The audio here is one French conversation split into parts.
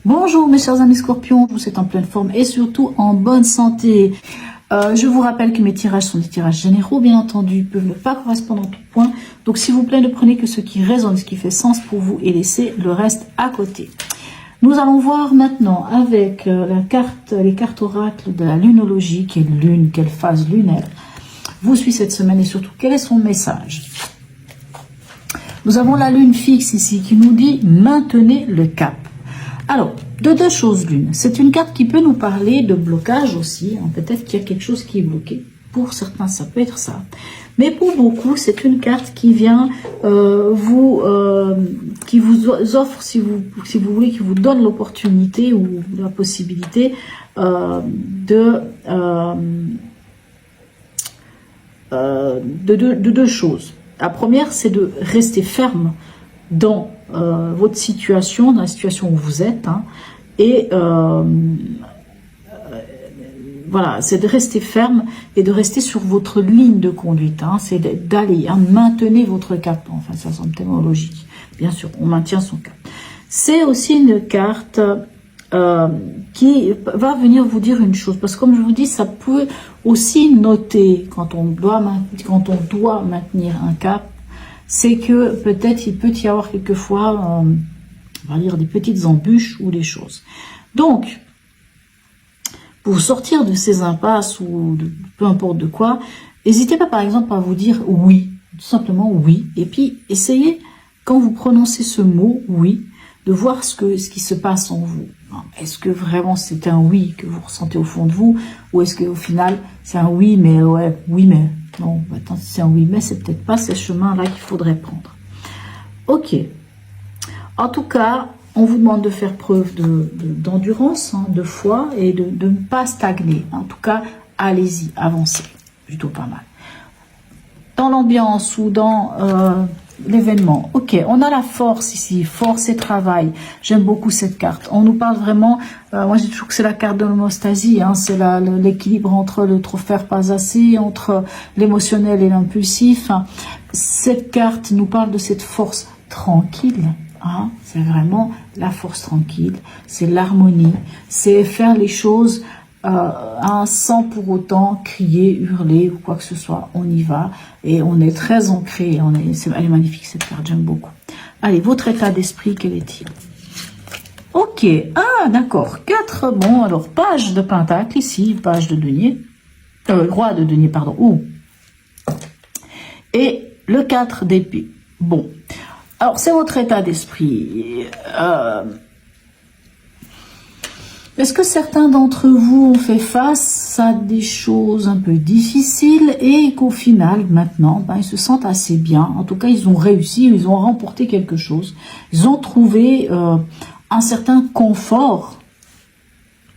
Bonjour mes chers amis scorpions, vous êtes en pleine forme et surtout en bonne santé. Je vous rappelle que mes tirages sont des tirages généraux, bien entendu, ils peuvent ne pas correspondre en tout point. Donc s'il vous plaît, ne prenez que ce qui résonne, ce qui fait sens pour vous et laissez le reste à côté. Nous allons voir maintenant avec les cartes oracles de la lunologie, quelle lune, quelle phase lunaire vous suit cette semaine et surtout quel est son message. Nous avons la lune fixe ici qui nous dit maintenez le cap. Alors, de deux choses l'une. C'est une carte qui peut nous parler de blocage aussi. Hein. Peut-être qu'il y a quelque chose qui est bloqué. Pour certains, ça peut être ça. Mais pour beaucoup, c'est une carte qui vient qui vous offre, si vous voulez, qui vous donne l'opportunité ou la possibilité de deux choses. La première, c'est de rester ferme dans votre situation, dans la situation où vous êtes, hein, et voilà, c'est de rester ferme et de rester sur votre ligne de conduite, hein, c'est d'aller, hein, maintenez votre cap, enfin ça semble tellement logique, bien sûr, on maintient son cap. C'est aussi une carte qui va venir vous dire une chose, parce que comme je vous dis, ça peut aussi noter quand on doit maintenir un cap, c'est que peut-être il peut y avoir quelquefois, on va dire, des petites embûches ou des choses. Donc, pour sortir de ces impasses ou de, peu importe de quoi, n'hésitez pas par exemple à vous dire oui, tout simplement oui, et puis essayez, quand vous prononcez ce mot oui, de voir ce qui se passe en vous. Est-ce que vraiment c'est un oui que vous ressentez au fond de vous, ou est-ce qu'au final c'est un oui mais ouais, oui mais non, attends, si c'est un oui mais c'est peut-être pas ce chemin-là qu'il faudrait prendre. Ok. En tout cas, on vous demande de faire preuve d'endurance, hein, de foi et de ne pas stagner. En tout cas, allez-y, avancez. Plutôt pas mal. Dans l'ambiance ou dans l'événement. Ok, on a la force ici, force et travail. J'aime beaucoup cette carte. On nous parle vraiment, moi je trouve que c'est la carte de l'homéostasie, hein, c'est l'équilibre entre le trop faire pas assez, entre l'émotionnel et l'impulsif. Cette carte nous parle de cette force tranquille. Hein, c'est vraiment la force tranquille, c'est l'harmonie, c'est faire les choses sans pour autant crier, hurler ou quoi que ce soit. On y va et on est très ancré. Elle est magnifique cette carte, j'aime beaucoup. Allez, votre état d'esprit, quel est-il? Ok, ah d'accord, 4, bon alors page de pentacle ici, page de denier, roi de denier, pardon, et le 4 d'épée. Bon, alors c'est votre état d'esprit. Est-ce que certains d'entre vous ont fait face à des choses un peu difficiles et qu'au final, maintenant, ils se sentent assez bien. En tout cas, ils ont réussi, ils ont remporté quelque chose. Ils ont trouvé un certain confort,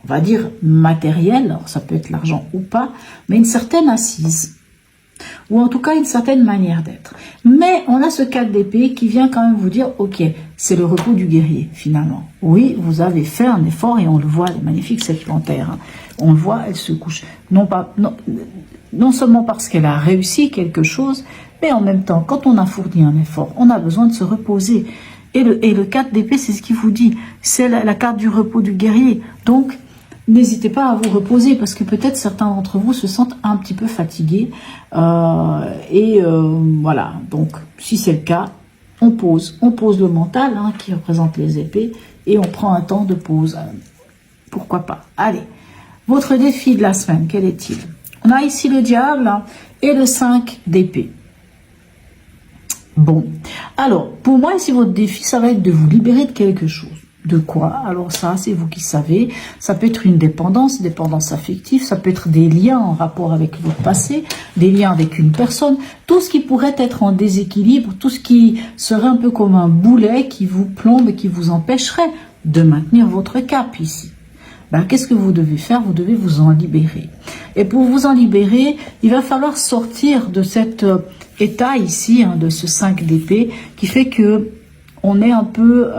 on va dire matériel, alors ça peut être l'argent ou pas, mais une certaine assise. Ou en tout cas une certaine manière d'être. Mais on a ce 4 d'épée qui vient quand même vous dire, ok, c'est le repos du guerrier finalement. Oui, vous avez fait un effort et on le voit, elle est magnifique cette panthère. Hein. On le voit, elle se couche. Non seulement parce qu'elle a réussi quelque chose, mais en même temps, quand on a fourni un effort, on a besoin de se reposer. Et le 4 d'épée, c'est ce qu'il vous dit. C'est la carte du repos du guerrier. Donc, n'hésitez pas à vous reposer parce que peut-être certains d'entre vous se sentent un petit peu fatigués. Voilà, donc si c'est le cas, on pose le mental hein, qui représente les épées et on prend un temps de pause. Pourquoi pas? Allez, votre défi de la semaine, quel est-il? On a ici le diable hein, et le 5 d'épée. Bon, alors pour moi ici votre défi, ça va être de vous libérer de quelque chose. De quoi? Alors ça, c'est vous qui savez. Ça peut être une dépendance affective, ça peut être des liens en rapport avec votre passé, des liens avec une personne, tout ce qui pourrait être en déséquilibre, tout ce qui serait un peu comme un boulet qui vous plombe et qui vous empêcherait de maintenir votre cap ici. Qu'est-ce que vous devez faire? Vous devez vous en libérer. Et pour vous en libérer, il va falloir sortir de cet état ici, hein, de ce 5 d'épée, qui fait que on est un peu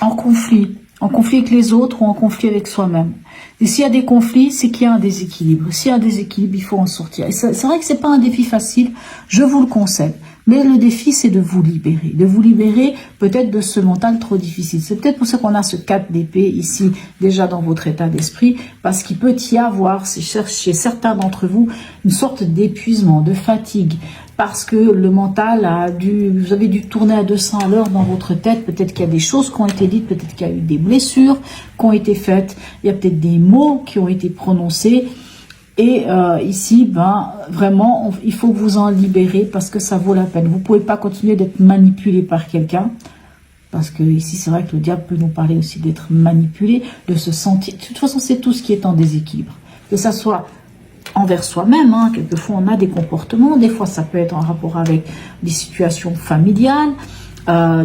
en conflit En conflit avec les autres ou en conflit avec soi-même. Et s'il y a des conflits, c'est qu'il y a un déséquilibre. S'il y a un déséquilibre, il faut en sortir. Et c'est vrai que c'est pas un défi facile, je vous le concède. Mais le défi, c'est de vous libérer. De vous libérer peut-être de ce mental trop difficile. C'est peut-être pour ça qu'on a ce 4 d'épée ici, déjà dans votre état d'esprit, parce qu'il peut y avoir, chez certains d'entre vous, une sorte d'épuisement, de fatigue, parce que le mental vous avez dû tourner à 200 à l'heure dans votre tête. Peut-être qu'il y a des choses qui ont été dites, peut-être qu'il y a eu des blessures qui ont été faites, il y a peut-être des mots qui ont été prononcés. Et ici, vraiment, il faut que vous en libérez parce que ça vaut la peine. Vous ne pouvez pas continuer d'être manipulé par quelqu'un. Parce que ici, c'est vrai que le diable peut nous parler aussi d'être manipulé, de se sentir... De toute façon, c'est tout ce qui est en déséquilibre. Que ça soit envers soi-même, quelquefois on a des comportements, des fois ça peut être en rapport avec des situations familiales,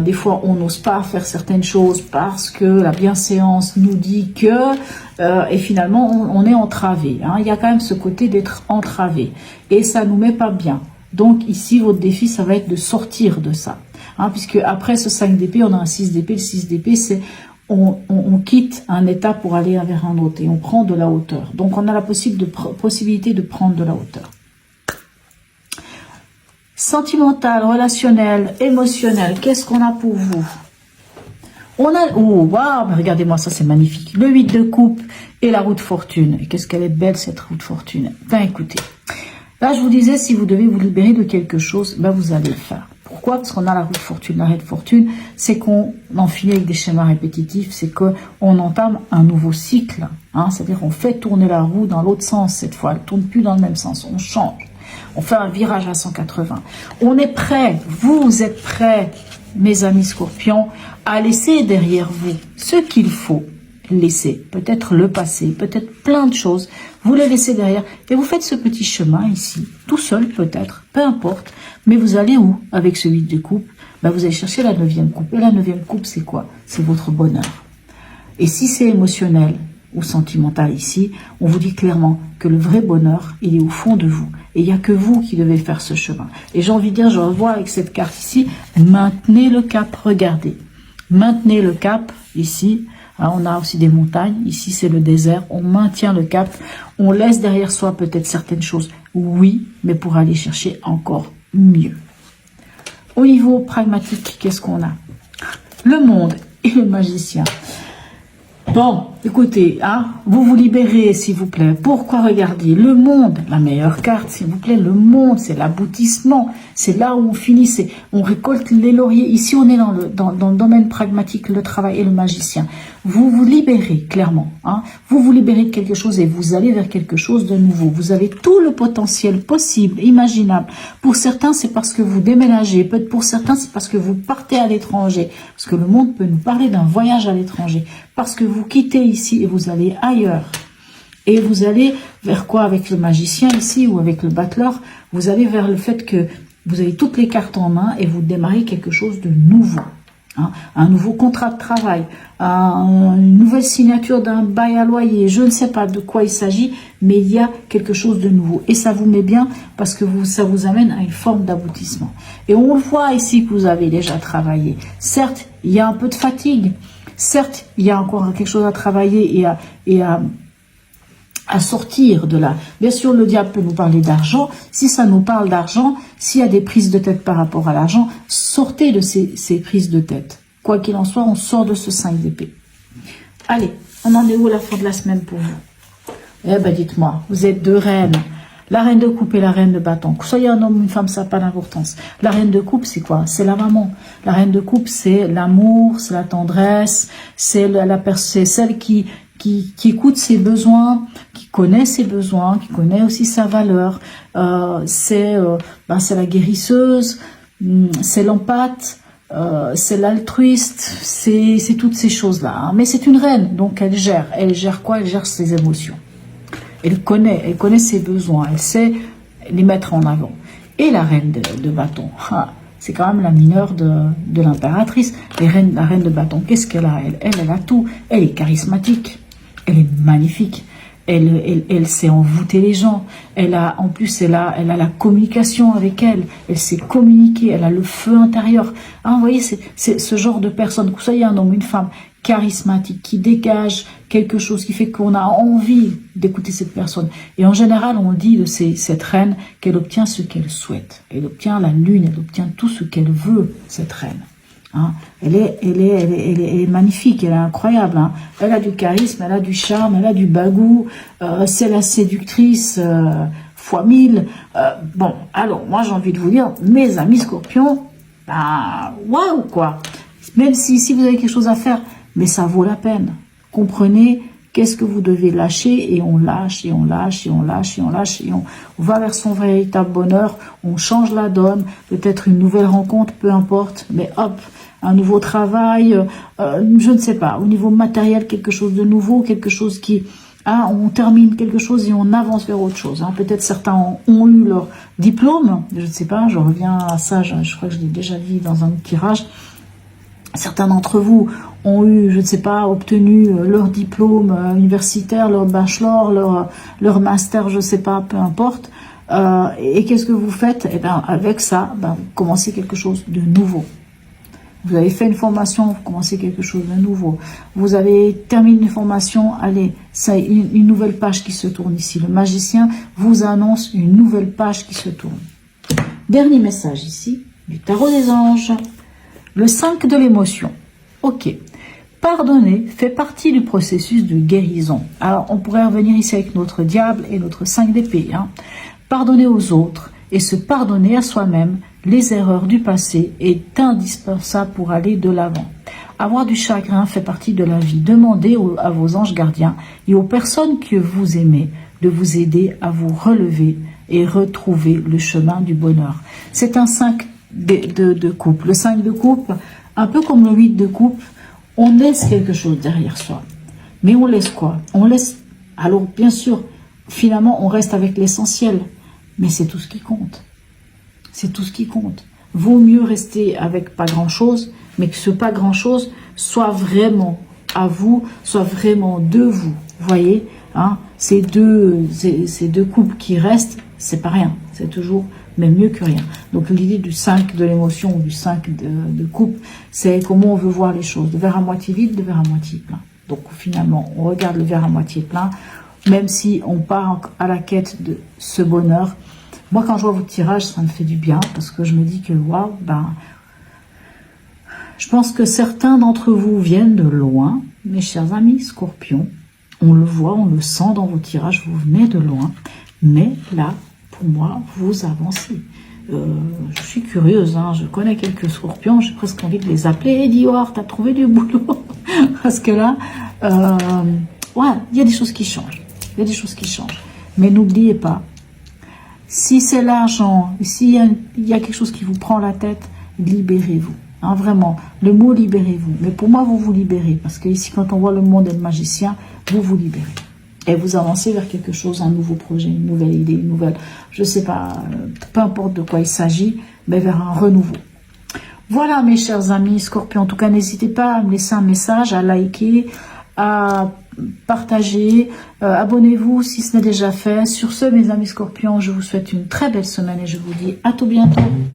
des fois on n'ose pas faire certaines choses parce que la bienséance nous dit que, et finalement on est entravé. Il y a quand même ce côté d'être entravé, et ça nous met pas bien. Donc ici, votre défi, ça va être de sortir de ça. Puisque après ce 5 d'épée, on a un 6 d'épée. Le 6 d'épée, c'est on quitte un état pour aller vers un autre et on prend de la hauteur. Donc on a la possibilité de prendre de la hauteur. Sentimental, relationnel, émotionnel, qu'est-ce qu'on a pour vous? On a, oh waouh, regardez-moi ça, c'est magnifique. Le 8 de coupe et la roue de fortune. Et qu'est-ce qu'elle est belle cette roue de fortune. Écoutez, là je vous disais, si vous devez vous libérer de quelque chose, vous allez le faire. Pourquoi? Parce qu'on a la roue de fortune. La roue de fortune, c'est qu'on en finit avec des schémas répétitifs, c'est qu'on entame un nouveau cycle. C'est-à-dire qu'on fait tourner la roue dans l'autre sens cette fois. Elle ne tourne plus dans le même sens, on change. On fait un virage à 180. On est prêt, vous êtes prêts, mes amis scorpions, à laisser derrière vous ce qu'il faut laisser. Peut-être le passé, peut-être plein de choses. Vous les laissez derrière et vous faites ce petit chemin ici, tout seul peut-être, peu importe. Mais vous allez où avec ce 8 de coupe? Vous allez chercher la 9e coupe. Et la 9e coupe, c'est quoi? C'est votre bonheur. Et si c'est émotionnel ou sentimental ici, on vous dit clairement que le vrai bonheur, il est au fond de vous. Et il n'y a que vous qui devez faire ce chemin. Et j'ai envie de dire, je revois avec cette carte ici, maintenez le cap, regardez. Maintenez le cap ici. On a aussi des montagnes. Ici, c'est le désert. On maintient le cap. On laisse derrière soi peut-être certaines choses. Oui, mais pour aller chercher encore mieux. Au niveau pragmatique, qu'est-ce qu'on a? Le monde et le magicien. Bon, écoutez, vous vous libérez, s'il vous plaît. Pourquoi? Regardez, le monde, la meilleure carte, s'il vous plaît, le monde, c'est l'aboutissement. C'est là où on finit, on récolte les lauriers. Ici, on est dans le domaine pragmatique, le travail et le magicien. Vous vous libérez, clairement. Vous vous libérez de quelque chose et vous allez vers quelque chose de nouveau. Vous avez tout le potentiel possible, imaginable. Pour certains, c'est parce que vous déménagez. Peut-être pour certains, c'est parce que vous partez à l'étranger. Parce que le monde peut nous parler d'un voyage à l'étranger. Parce que vous quittez ici et vous allez ailleurs. Et vous allez vers quoi avec le magicien ici ou avec le battleur? Vous allez vers le fait que vous avez toutes les cartes en main et vous démarrez quelque chose de nouveau. Un nouveau contrat de travail, une nouvelle signature d'un bail à loyer, je ne sais pas de quoi il s'agit, mais il y a quelque chose de nouveau. Et ça vous met bien parce que ça vous amène à une forme d'aboutissement. Et on le voit ici que vous avez déjà travaillé. Certes, il y a un peu de fatigue. Certes, il y a encore quelque chose à travailler et à sortir de là. Bien sûr, le diable peut nous parler d'argent. Si ça nous parle d'argent, s'il y a des prises de tête par rapport à l'argent, sortez de ces prises de tête. Quoi qu'il en soit, on sort de ce 5 d'épée. Allez, on en est où à la fin de la semaine pour vous? Dites-moi, vous êtes 2 reines. La reine de coupe et la reine de bâton. Que soyez un homme ou une femme, ça n'a pas d'importance. La reine de coupe, c'est quoi? C'est la maman. La reine de coupe, c'est l'amour, c'est la tendresse, c'est celle qui écoute ses besoins, qui connaît ses besoins, qui connaît aussi sa valeur. C'est la guérisseuse, c'est l'empathe, c'est l'altruiste, c'est toutes ces choses-là. Mais c'est une reine, donc elle gère. Elle gère quoi? Elle gère ses émotions. Elle connaît ses besoins, elle sait les mettre en avant. Et la reine de bâton, c'est quand même la mineure de l'impératrice. La reine de bâton, qu'est-ce qu'elle a? Elle a tout. Elle est charismatique, elle est magnifique, elle sait envoûter les gens. En plus, elle a la communication avec elle. Elle sait communiquer. Elle a le feu intérieur. Hein, vous voyez, c'est ce genre de personne, que vous soyez un homme ou une femme, charismatique, qui dégage quelque chose qui fait qu'on a envie d'écouter cette personne. Et en général, on dit de cette reine qu'elle obtient ce qu'elle souhaite. Elle obtient la lune, elle obtient tout ce qu'elle veut, cette reine. Hein. Elle est magnifique, elle est incroyable. Hein. Elle a du charisme, elle a du charme, elle a du bagou. C'est la séductrice fois 1000. Bon, alors moi j'ai envie de vous dire, mes amis Scorpions, waouh quoi. Même si vous avez quelque chose à faire, mais ça vaut la peine. Comprenez qu'est-ce que vous devez lâcher, et on lâche, et on lâche, et on lâche, et on lâche, et on va vers son véritable bonheur, on change la donne, peut-être une nouvelle rencontre, peu importe, mais hop, un nouveau travail, je ne sais pas, au niveau matériel, quelque chose de nouveau, quelque chose qui... Hein, on termine quelque chose et on avance vers autre chose. Hein. Peut-être certains ont eu leur diplôme, je ne sais pas, je reviens à ça, je crois que je l'ai déjà dit dans un tirage. Certains d'entre vous ont eu, je ne sais pas, obtenu leur diplôme universitaire, leur bachelor, leur master, je ne sais pas, peu importe. Et qu'est-ce que vous faites? Eh bien, avec ça, vous commencez quelque chose de nouveau. Vous avez fait une formation, vous commencez quelque chose de nouveau. Vous avez terminé une formation, allez, c'est une nouvelle page qui se tourne ici. Le magicien vous annonce une nouvelle page qui se tourne. Dernier message ici, du tarot des anges. Le 5 de l'émotion. Ok. Pardonner fait partie du processus de guérison. Alors, on pourrait revenir ici avec notre diable et notre 5 d'épée. Hein. Pardonner aux autres et se pardonner à soi-même les erreurs du passé est indispensable pour aller de l'avant. Avoir du chagrin fait partie de la vie. Demandez à vos anges gardiens et aux personnes que vous aimez de vous aider à vous relever et retrouver le chemin du bonheur. C'est un 5 de coupe. Le 5 de coupe, un peu comme le 8 de coupe, on laisse quelque chose derrière soi. Mais on laisse quoi? On laisse... Alors, bien sûr, finalement, on reste avec l'essentiel. Mais c'est tout ce qui compte. C'est tout ce qui compte. Vaut mieux rester avec pas grand-chose, mais que ce pas grand-chose soit vraiment à vous, soit vraiment de vous. Vous voyez, hein, ces deux coupes qui restent, c'est pas rien. C'est toujours, mais mieux que rien. Donc l'idée du 5 de l'émotion ou du 5 de coupe, c'est comment on veut voir les choses. De verre à moitié vide, de verre à moitié plein. Donc finalement, on regarde le verre à moitié plein, même si on part à la quête de ce bonheur. Moi, quand je vois votre tirage, ça me fait du bien, parce que je me dis que, waouh, je pense que certains d'entre vous viennent de loin, mes chers amis Scorpions. On le voit, on le sent dans vos tirages, vous venez de loin. Mais là, pour moi, vous avancez. Je suis curieuse, hein, je connais quelques Scorpions, j'ai presque envie de les appeler. Hey, Dior, t'as trouvé du boulot? Parce que là, ouais, il y a des choses qui changent. Il y a des choses qui changent. Mais n'oubliez pas, si c'est l'argent, s'il y a quelque chose qui vous prend la tête, libérez-vous. Hein, vraiment, le mot libérez-vous. Mais pour moi, vous vous libérez. Parce que ici, quand on voit le monde des magiciens, vous vous libérez. Et vous avancez vers quelque chose, un nouveau projet, une nouvelle idée, une nouvelle... Je ne sais pas, peu importe de quoi il s'agit, mais vers un renouveau. Voilà, mes chers amis Scorpions. En tout cas, n'hésitez pas à me laisser un message, à liker, à partager, abonnez-vous si ce n'est déjà fait. Sur ce, mes amis Scorpions, je vous souhaite une très belle semaine et je vous dis à tout bientôt.